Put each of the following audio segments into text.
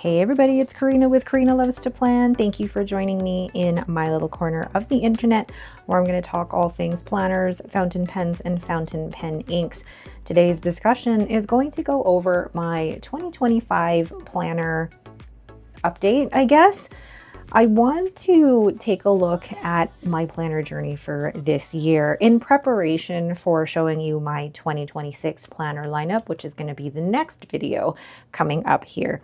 Hey everybody, it's Karina with Karina Loves to Plan. Thank you for joining me in my little corner of the internet where I'm going to talk all things planners, fountain pens, and fountain pen inks. Today's discussion is going to go over my 2025 planner update, I guess. I want to take a look at my planner journey for this year in preparation for showing you my 2026 planner lineup, which is going to be the next video coming up here.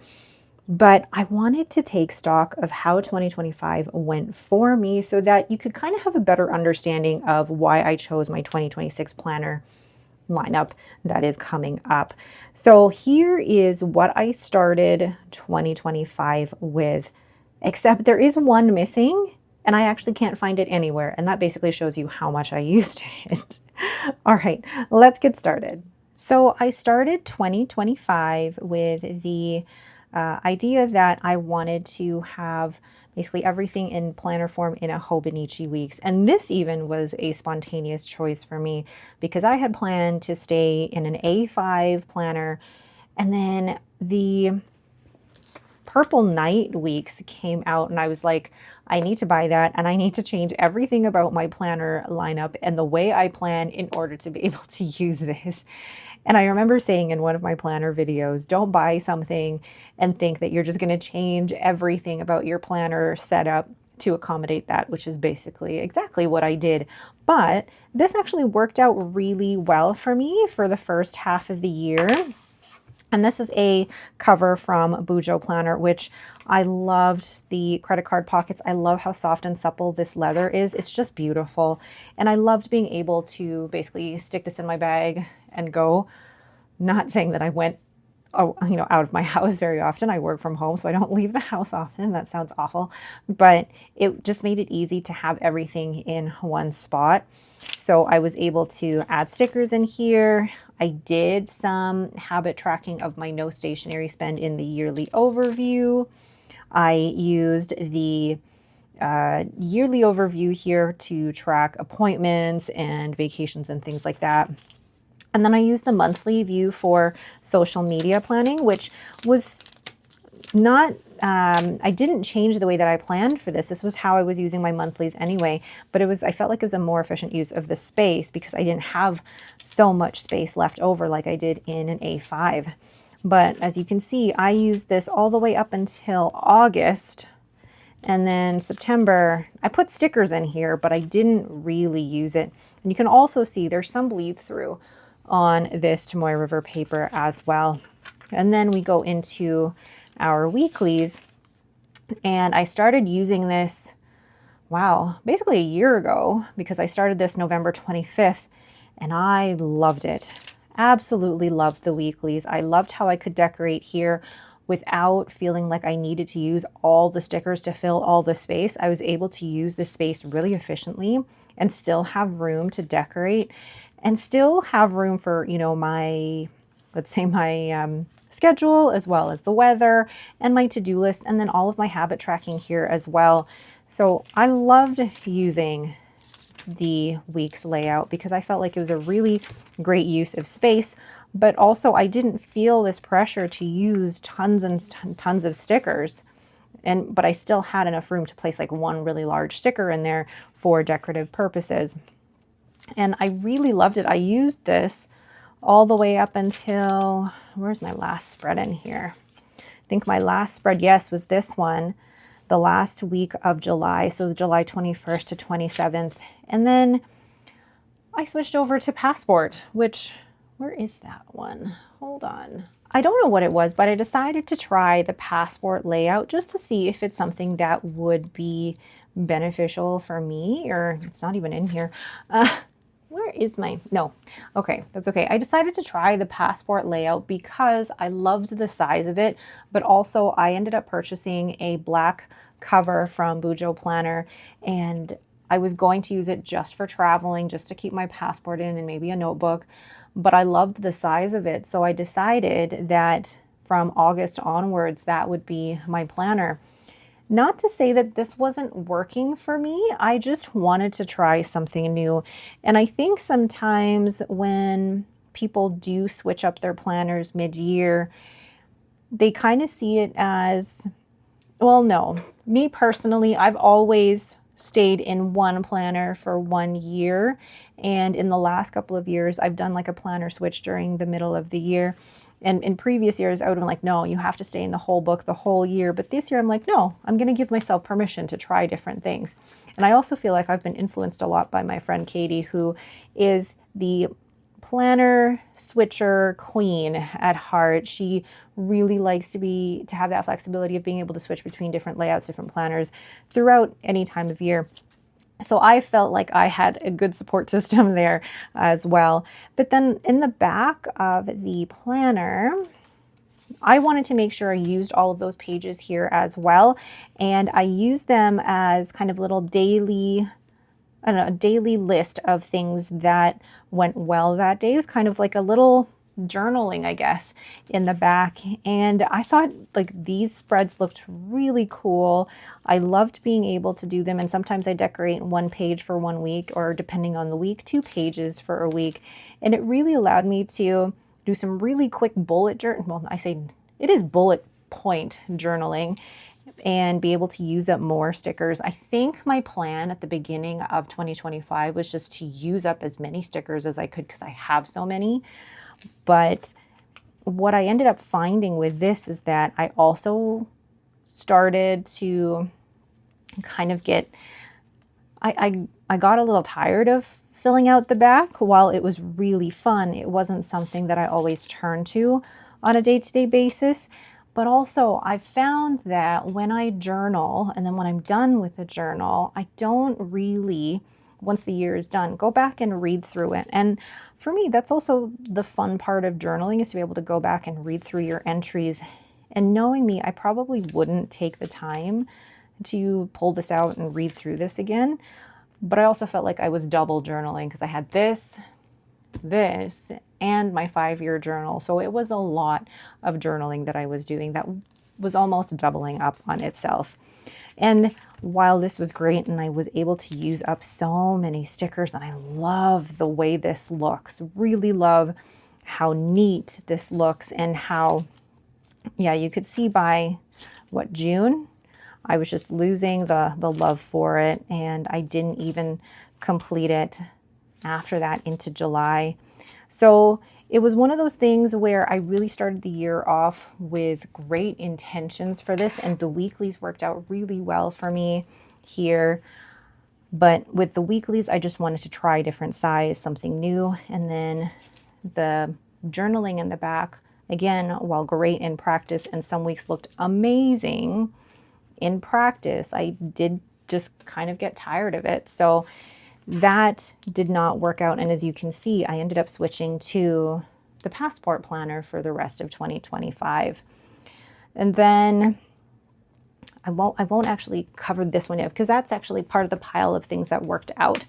But I wanted to take stock of how 2025 went for me so that you could kind of have a better understanding of why I chose my 2026 planner lineup that is coming up. So here is what I started 2025 with, except there is one missing and I actually can't find it anywhere. And that basically shows you how much I used it. All right, let's get started. So I started 2025 with the idea that I wanted to have basically everything in planner form in a Hobonichi weeks. And this even was a spontaneous choice for me because I had planned to stay in an A5 planner, and then the Purple Night weeks came out and I was like, I need to buy that and I need to change everything about my planner lineup and the way I plan in order to be able to use this. And I remember saying in one of my planner videos, don't buy something and think that you're just going to change everything about your planner setup to accommodate that, which is basically exactly what I did. But this actually worked out really well for me for the first half of the year. And this is a cover from Bujo Planner, which I loved the credit card pockets. I love how soft and supple this leather is. It's just beautiful. And I loved being able to basically stick this in my bag and go. Not saying that I went out of my house very often. I work from home, so I don't leave the house often. That sounds awful. But it just made it easy to have everything in one spot. So I was able to add stickers in here. I did some habit tracking of my no stationery spend in the yearly overview. I used the yearly overview here to track appointments and vacations and things like that. And then I used the monthly view for social media planning, which was not, I didn't change the way that I planned for this. This was how I was using my monthlies anyway, but I felt like it was a more efficient use of the space because I didn't have so much space left over like I did in an A5. But as you can see, I used this all the way up until August. And then September, I put stickers in here, but I didn't really use it. And you can also see there's some bleed through on this Tomoe River paper as well. And then we go into our weeklies, and I started using this, basically a year ago, because I started this November 25th, and I loved it. Absolutely loved the weeklies. I loved how I could decorate here without feeling like I needed to use all the stickers to fill all the space. I was able to use the space really efficiently and still have room to decorate and still have room for, my, let's say my schedule, as well as the weather and my to-do list, and then all of my habit tracking here as well. So I loved using the week's layout because I felt like it was a really great use of space, but also I didn't feel this pressure to use tons and tons of stickers. But I still had enough room to place like one really large sticker in there for decorative purposes. And I really loved it. I used this all the way up until, where's my last spread in here? I think my last spread, yes, was this one, the last week of July. So July 21st to 27th. And then I switched over to Passport, which, where is that one? Hold on. I don't know what it was, but I decided to try the Passport layout just to see if it's something that would be beneficial for me, or it's not even in here. Where is my, no, okay, that's okay. I decided to try the Passport layout because I loved the size of it, but also I ended up purchasing a black cover from Bujo Planner, and I was going to use it just for traveling, just to keep my passport in and maybe a notebook, but I loved the size of it. So I decided that from August onwards, that would be my planner. Not to say that this wasn't working for me, I just wanted to try something new. And I think sometimes when people do switch up their planners mid-year, they kind of see it as, well, no, me personally, I've always stayed in one planner for 1 year. And in the last couple of years, I've done like a planner switch during the middle of the year. And in previous years, I would have been like, no, you have to stay in the whole book the whole year. But this year, I'm like, no, I'm going to give myself permission to try different things. And I also feel like I've been influenced a lot by my friend Katie, who is the planner switcher queen at heart. She really likes to have that flexibility of being able to switch between different layouts, different planners throughout any time of year. So I felt like I had a good support system there as well. But then in the back of the planner, I wanted to make sure I used all of those pages here as well. And I used them as kind of little daily, I don't know, a daily list of things that went well that day. It was kind of like a little journaling, I guess, in the back. And I thought like these spreads looked really cool. I loved being able to do them. And sometimes I decorate 1 page for 1 week, or depending on the week, 2 pages for a week. And it really allowed me to do some really quick bullet journal. Well, I say it is bullet point journaling, and be able to use up more stickers. I think my plan at the beginning of 2025 was just to use up as many stickers as I could because I have so many. But what I ended up finding with this is that I also started to kind of get, I got a little tired of filling out the back. While it was really fun, it wasn't something that I always turn to on a day-to-day basis. But also I found that when I journal, and then when I'm done with the journal, I don't really, once the year is done, go back and read through it. And for me, that's also the fun part of journaling, is to be able to go back and read through your entries. And knowing me, I probably wouldn't take the time to pull this out and read through this again. But I also felt like I was double journaling because I had this, and my 5-year journal. So it was a lot of journaling that I was doing that was almost doubling up on itself. And while this was great and I was able to use up so many stickers, and I love the way this looks, really love how neat this looks, and how, yeah, you could see by June, I was just losing the love for it, and I didn't even complete it after that into July. So it was one of those things where I really started the year off with great intentions for this, and the weeklies worked out really well for me here. But with the weeklies, I just wanted to try different size, something new. And then the journaling in the back, again, while great in practice, and some weeks looked amazing in practice, I did just kind of get tired of it. So that did not work out. And as you can see, I ended up switching to the passport planner for the rest of 2025. And then I won't actually cover this one yet, because that's actually part of the pile of things that worked out.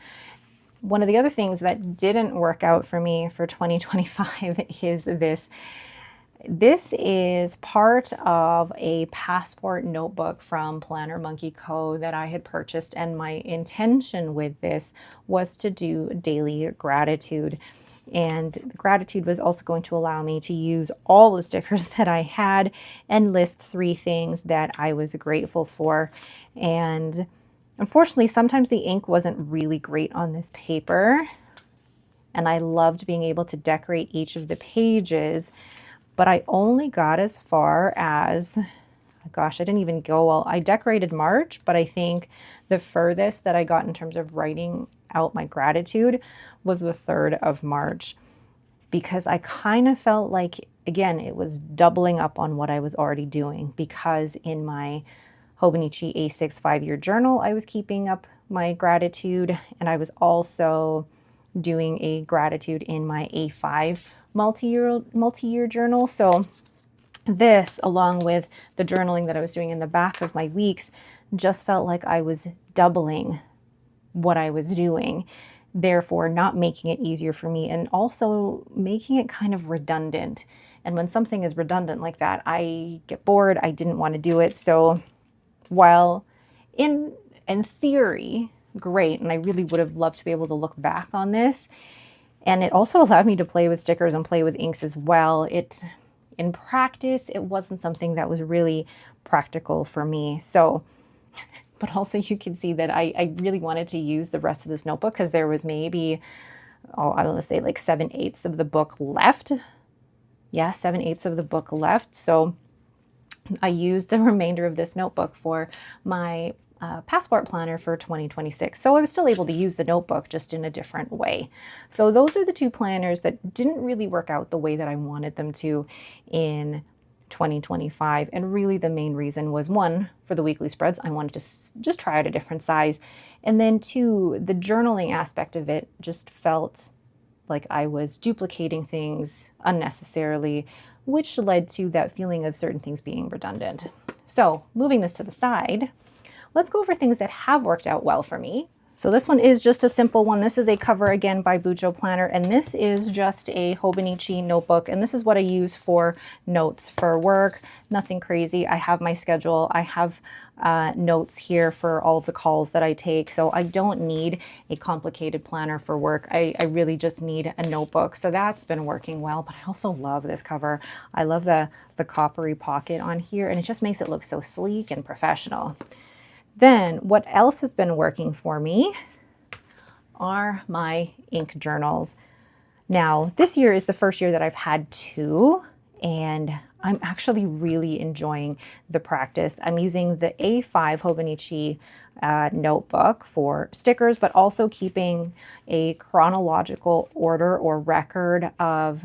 One of the other things that didn't work out for me for 2025 is this. This is part of a passport notebook from Planner Monkey Co. that I had purchased, and my intention with this was to do daily gratitude. And gratitude was also going to allow me to use all the stickers that I had and list 3 things that I was grateful for. And unfortunately, sometimes the ink wasn't really great on this paper, and I loved being able to decorate each of the pages. But I only got as far as, gosh, I didn't even go, well, I decorated March, but I think the furthest that I got in terms of writing out my gratitude was the 3rd of March, because I kind of felt like, again, it was doubling up on what I was already doing, because in my Hobonichi A6 5-year journal, I was keeping up my gratitude, and I was also doing a gratitude in my A5 multi-year journal. So this, along with the journaling that I was doing in the back of my weeks, just felt like I was doubling what I was doing, therefore not making it easier for me, and also making it kind of redundant. And when something is redundant like that, I get bored. I didn't want to do it. So while in theory, great, and I really would have loved to be able to look back on this, and it also allowed me to play with stickers and play with inks as well. It in practice, it wasn't something that was really practical for me. So, but also you can see that I really wanted to use the rest of this notebook because there was maybe, oh, I don't want to say like 7/8 of the book left. Yeah, 7/8 of the book left. So I used the remainder of this notebook for my passport planner for 2026. So I was still able to use the notebook just in a different way. So those are the two planners that didn't really work out the way that I wanted them to in 2025. And really the main reason was, one, for the weekly spreads, I wanted to just try out a different size. And then two, the journaling aspect of it just felt like I was duplicating things unnecessarily, which led to that feeling of certain things being redundant. So moving this to the side, let's go over things that have worked out well for me. So this one is just a simple one. This is a cover again by Bujo Planner, and this is just a Hobonichi notebook, and this is what I use for notes for work. Nothing crazy. I have my schedule. I have notes here for all of the calls that I take, so I don't need a complicated planner for work. I really just need a notebook, so that's been working well. But I also love this cover. I love the coppery pocket on here, and it just makes it look so sleek and professional. Then what else has been working for me are my ink journals. Now, this year is the first year that I've had two, and I'm actually really enjoying the practice. I'm using the A5 Hobonichi notebook for stickers, but also keeping a chronological order or record of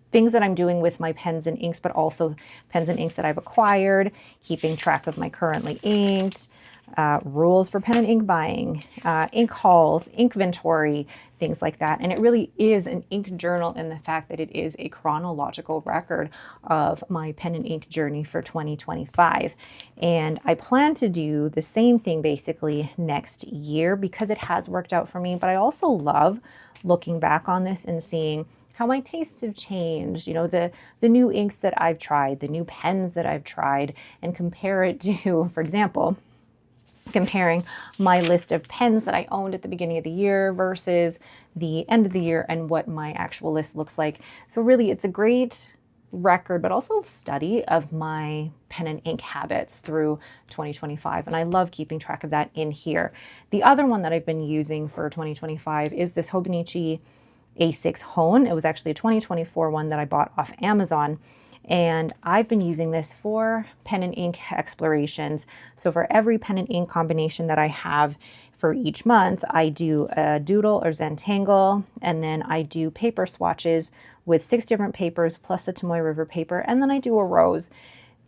things that I'm doing with my pens and inks, but also pens and inks that I've acquired, keeping track of my currently inked, rules for pen and ink buying, ink hauls, inventory, things like that. And it really is an ink journal in the fact that it is a chronological record of my pen and ink journey for 2025. And I plan to do the same thing basically next year because it has worked out for me. But I also love looking back on this and seeing how my tastes have changed, you know, the new inks that I've tried, the new pens that I've tried, and compare it to, for example, comparing my list of pens that I owned at the beginning of the year versus the end of the year and what my actual list looks like. So really, it's a great record, but also study of my pen and ink habits through 2025. And I love keeping track of that in here. The other one that I've been using for 2025 is this Hobonichi A6 Hone. It was actually a 2024 one that I bought off Amazon. And I've been using this for pen and ink explorations. So for every pen and ink combination that I have for each month, I do a doodle or Zentangle, and then I do paper swatches with 6 different papers plus the Tomoe River paper, and then I do a rose.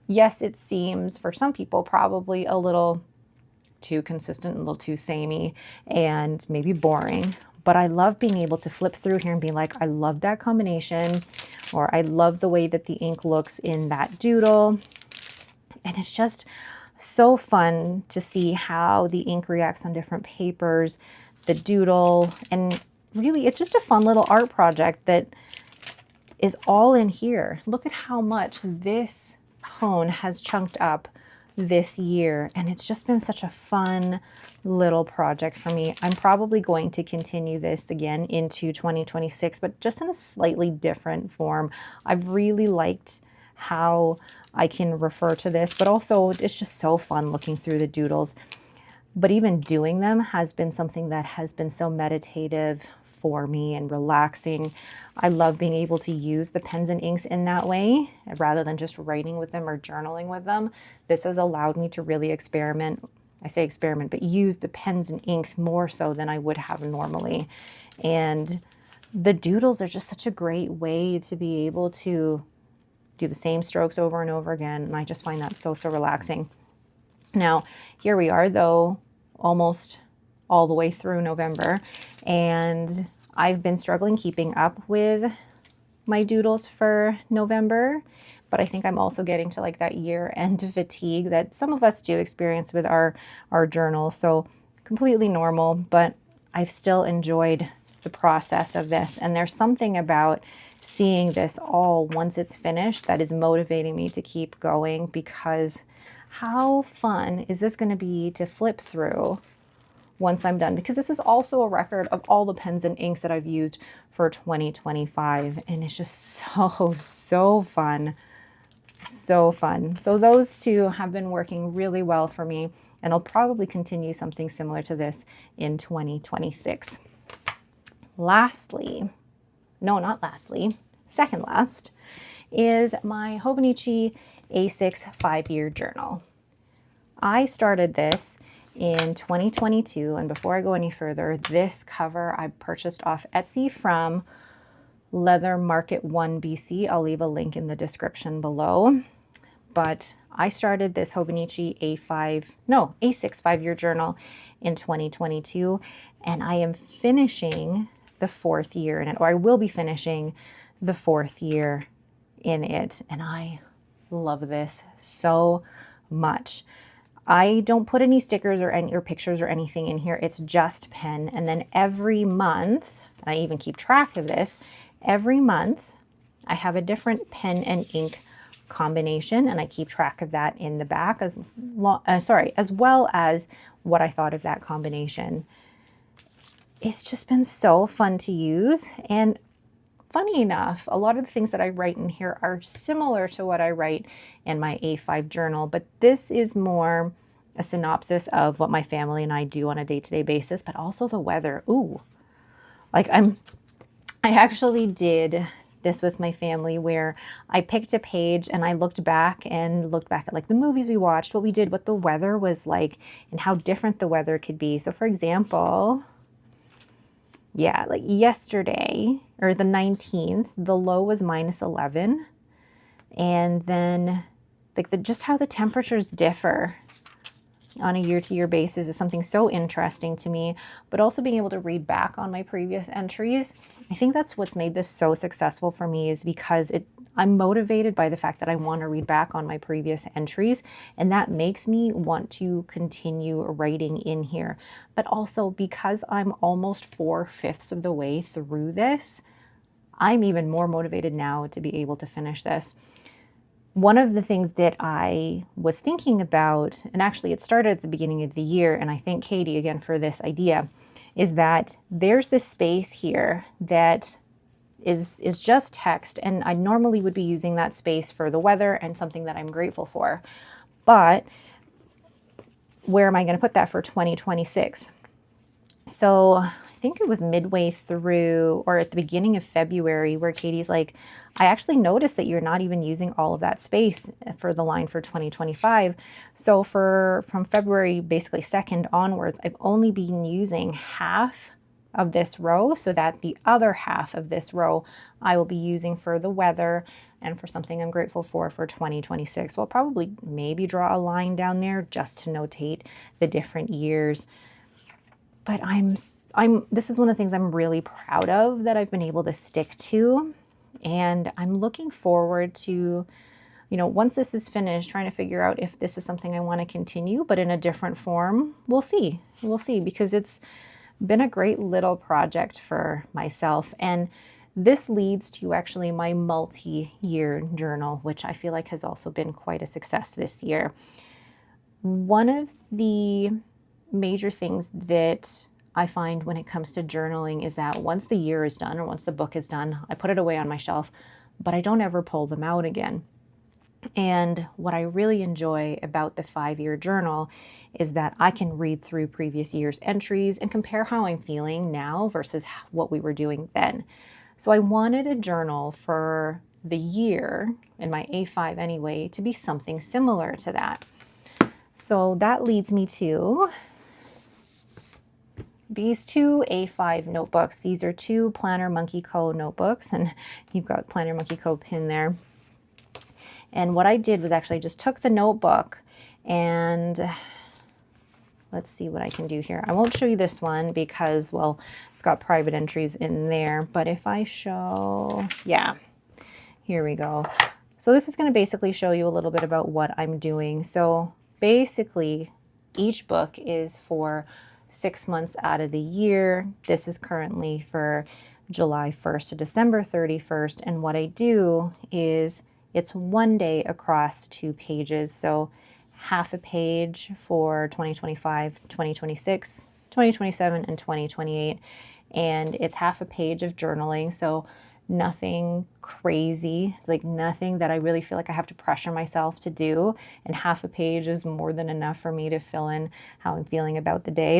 Yes, it seems for some people probably a little too consistent, a little too samey, and maybe boring. But I love being able to flip through here and be like, I love that combination, or I love the way that the ink looks in that doodle. And it's just so fun to see how the ink reacts on different papers, the doodle, and really it's just a fun little art project that is all in here. Look at how much this hone has chunked up this year, and it's just been such a fun little project for me. I'm probably going to continue this again into 2026, but just in a slightly different form. I've really liked how I can refer to this, but also it's just so fun looking through the doodles. But even doing them has been something that has been so meditative for me and relaxing. I love being able to use the pens and inks in that way rather than just writing with them or journaling with them. This has allowed me to really experiment. I say experiment, but use the pens and inks more so than I would have normally. And the doodles are just such a great way to be able to do the same strokes over and over again. And I just find that so, so relaxing. Now, here we are though, almost all the way through November, and I've been struggling keeping up with my doodles for November, but I think I'm also getting to like that year-end fatigue that some of us do experience with our journals. So completely normal, but I've still enjoyed the process of this. And there's something about seeing this all once it's finished that is motivating me to keep going, because how fun is this going to be to flip through once I'm done, because this is also a record of all the pens and inks that I've used for 2025. And it's just so fun. So fun. So those two have been working really well for me, and I'll probably continue something similar to this in 2026. Lastly, no, not lastly, second last, is my Hobonichi A6 5-year journal. I started this in 2022, and before I go any further, this cover I purchased off Etsy from Leather Market 1 BC. I'll leave a link in the description below. But I started this Hobonichi A6 5-year journal in 2022, and I am finishing the 4th year in it, or I will be finishing the 4th year in it, and I love this so much. I don't put any stickers or pictures or anything in here. It's just pen, and then every month, and I even keep track of this, every month I have a different pen and ink combination, and I keep track of that in the back as well as what I thought of that combination. It's just been so fun to use, and funny enough, a lot of the things that I write in here are similar to what I write in my A5 journal, but this is more a synopsis of what my family and I do on a day-to-day basis, but also the weather. Ooh, like I actually did this with my family where I picked a page and I looked back at like the movies we watched, what we did, what the weather was like, and how different the weather could be. So for example, yeah, like yesterday or the 19th, the low was -11. And then like just how the temperatures differ on a year-to-year basis is something so interesting to me, but also being able to read back on my previous entries. I think that's what's made this so successful for me, is because I'm motivated by the fact that I want to read back on my previous entries, and that makes me want to continue writing in here. But also because I'm almost 4/5 of the way through this, I'm even more motivated now to be able to finish this. One of the things that I was thinking about, and actually it started at the beginning of the year, and I thank Katie again for this idea, is that there's this space here that is just text, and I normally would be using that space for the weather and something that I'm grateful for. But where am I going to put that for 2026? So I think it was midway through or at the beginning of February where Katie's like, I actually noticed that you're not even using all of that space for the line for 2025. So from February basically 2nd onwards, I've only been using half of this row, so that the other half of this row I will be using for the weather and for something I'm grateful for 2026. So I'll probably maybe draw a line down there just to notate the different years. But this is one of the things I'm really proud of that I've been able to stick to. And I'm looking forward to, once this is finished, trying to figure out if this is something I want to continue, but in a different form. We'll see. We'll see, because it's been a great little project for myself. And this leads to actually my multi-year journal, which I feel like has also been quite a success this year. One of the major things that I find when it comes to journaling is that once the year is done or once the book is done, I put it away on my shelf, but I don't ever pull them out again. And what I really enjoy about the 5-year journal is that I can read through previous year's entries and compare how I'm feeling now versus what we were doing then. So I wanted a journal for the year, in my A5 anyway, to be something similar to that. So that leads me to these two A5 notebooks. These are two Planner Monkey Co. notebooks, and you've got Planner Monkey Co. pin there. And what I did was actually just took the notebook and let's see what I can do here. I won't show you this one because, well, it's got private entries in there. But if I show, yeah, here we go. So this is going to basically show you a little bit about what I'm doing. So basically, each book is for 6 months out of the year. This is currently for July 1st to December 31st. And what I do is it's one day across 2 pages. So half a page for 2025, 2026, 2027, and 2028. And it's half a page of journaling, so nothing crazy, like nothing that I really feel like I have to pressure myself to do. And half a page is more than enough for me to fill in how I'm feeling about the day.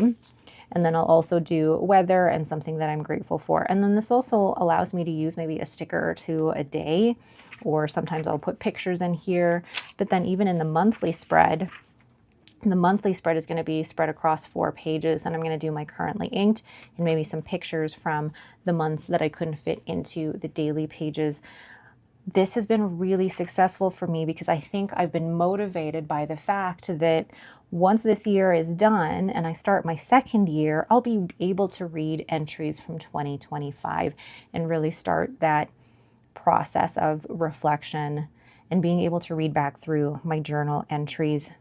And then I'll also do weather and something that I'm grateful for. And then this also allows me to use maybe a sticker or two a day, or sometimes I'll put pictures in here. But then even in the monthly spread is going to be spread across 4 pages, and I'm going to do my currently inked and maybe some pictures from the month that I couldn't fit into the daily pages. This has been really successful for me because I think I've been motivated by the fact that once this year is done and I start my second year, I'll be able to read entries from 2025 and really start that process of reflection and being able to read back through my journal entries.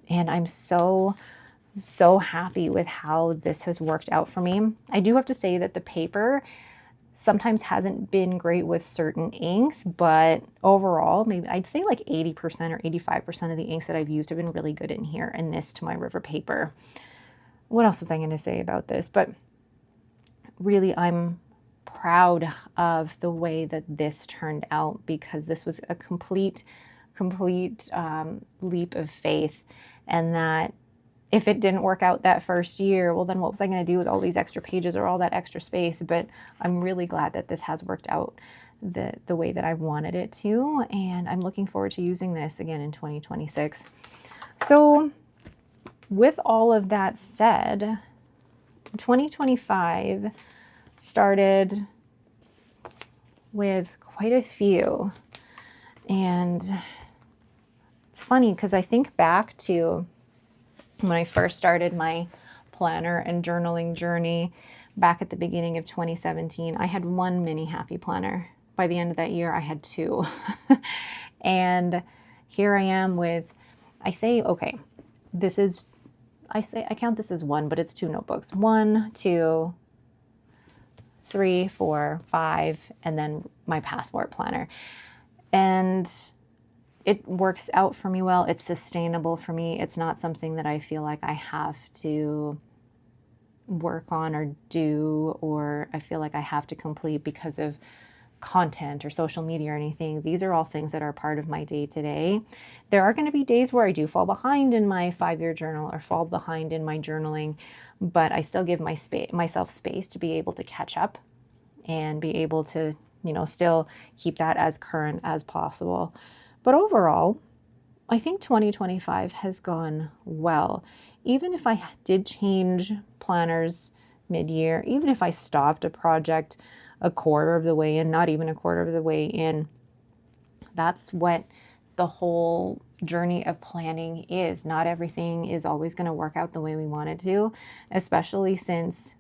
And I'm so happy with how this has worked out for me. I do have to say that the paper sometimes hasn't been great with certain inks, but overall, maybe I'd say like 80% or 85% of the inks that I've used have been really good in here, and this to my river paper. What else was I going to say about this? But really, I'm proud of the way that this turned out, because this was a complete leap of faith. And that if it didn't work out that first year, well, then what was I going to do with all these extra pages or all that extra space? But I'm really glad that this has worked out the way that I wanted it to. And I'm looking forward to using this again in 2026. So with all of that said, 2025 started with quite a few. And it's funny because I think back to when I first started my planner and journaling journey back at the beginning of 2017. I had 1 mini happy planner. By the end of that year, I had 2. And here I am with, I count this as 1, but it's 2 notebooks. 1, 2, 3, 4, 5, and then my passport planner. And it works out for me well. It's sustainable for me. It's not something that I feel like I have to work on or do, or I feel like I have to complete because of content or social media or anything. These are all things that are part of my day-to-day. There are going to be days where I do fall behind in my 5-year journal or fall behind in my journaling, but I still give myself space to be able to catch up and be able to, still keep that as current as possible. But overall, I think 2025 has gone well. Even if I did change planners mid-year, even if I stopped a project a quarter of the way in, not even a quarter of the way in, that's what the whole journey of planning is. Not everything is always going to work out the way we want it to, especially since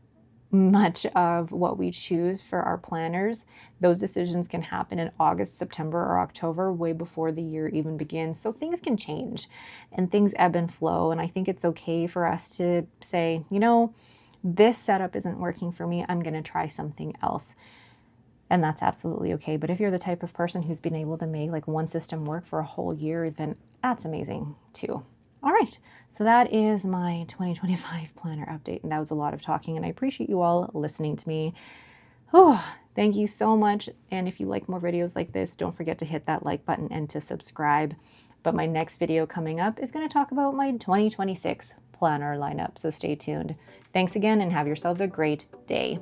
much of what we choose for our planners, those decisions can happen in August, September, or October, way before the year even begins. So things can change and things ebb and flow. And I think it's okay for us to say, this setup isn't working for me. I'm going to try something else. And that's absolutely okay. But if you're the type of person who's been able to make like one system work for a whole year, then that's amazing too. All right, so that is my 2025 planner update, and that was a lot of talking, and I appreciate you all listening to me. Oh, thank you so much, and if you like more videos like this, don't forget to hit that like button and to subscribe. But my next video coming up is going to talk about my 2026 planner lineup, so stay tuned. Thanks again, and have yourselves a great day.